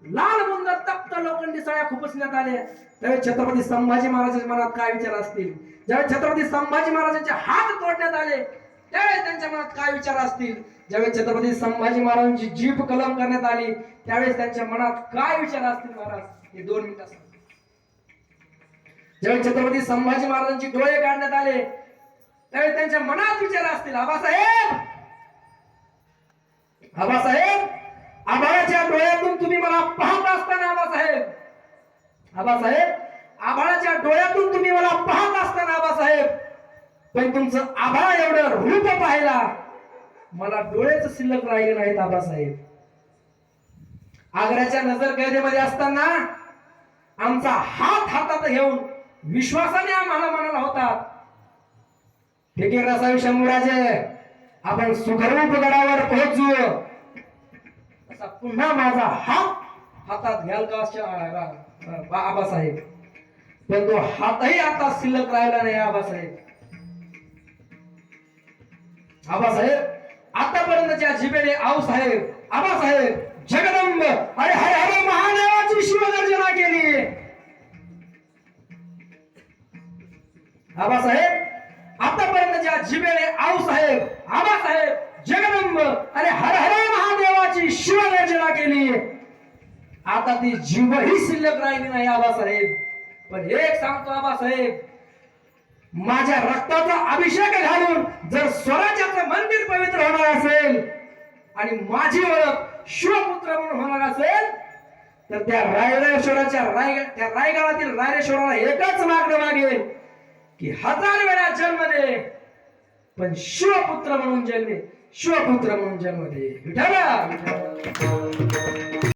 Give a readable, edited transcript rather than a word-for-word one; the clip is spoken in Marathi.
लाल बुंद तप्त लोखंडी सळ्या खुपसण्यात आल्या, त्यावेळी छत्रपती संभाजी महाराजांच्या मनात काय विचार असतील? ज्यावेळी छत्रपती संभाजी महाराजांचे हात तोडण्यात आले त्यावेळी त्यांच्या मनात काय विचार असतील? ज्यावेळी छत्रपती संभाजी महाराजांची जीभ कलम करण्यात आली त्यावेळेस त्यांच्या मनात काय विचार असतील? महाराज हे 2 मिनिटं सांगा. ज्यावेळी छत्रपती संभाजी महाराजांचे डोळे काढण्यात आले त्यावेळी त्यांच्या मनात विचार असतील? आबासाहेब, आबासाहेब, आभाळाच्या डोळ्यातून तुम्ही मला पाहत असताना, आबासाहेब, आबासाहेब, आभाळाच्या डोळ्यातून तुम्ही मला पाहत असताना आबासाहेब, पण तुमचं आभाळ एवढं रूप पाहायला मला डोळेच शिल्लक राहिले नाहीत आबासाहेब. आग्र्याच्या नजर कैदेमध्ये असताना आमचा हात हातात घेऊन विश्वासाने आम्हाला म्हणाला होता, फिकीर नसावी शंभूराजे, आपण सुखरूप गडावर पोहोचू. असा पुन्हा माझा हात हातात घ्याल का आबासाहेब? पण तो हातही आता शिल्लक राहिला नाही आबासाहेब. आबासाहेब, आतापर्यंतच्या जिभेने आऊसाहेब, आबासाहेब, जगदंब अरे हर हर महादेवाची शिवगर्जना केली. आबासाहेब, आतापर्यंतच्या जिभेने आऊसाहेब, आबासाहेब, जगदंब अरे हर हर महादेवाची शिवगर्जना केली. आता ती जीवही शिल्लक राहिली नाही आबासाहेब. पण एक सांगतो आबासाहेब, माझ्या रक्ताचा अभिषेक घालून जर स्वराज्याचं मंदिर पवित्र होणार असेल आणि माझी ओळख शिवपुत्र म्हणून होणार असेल तर त्या रायरेश्वराच्या त्या रायगडातील रायरेश्वराला एकच मागणं मागेल की 1000 वेळा जन्म दे, पण शिवपुत्र म्हणून जन्मे, शिवपुत्र म्हणून जन्म दे. विठ्ठला.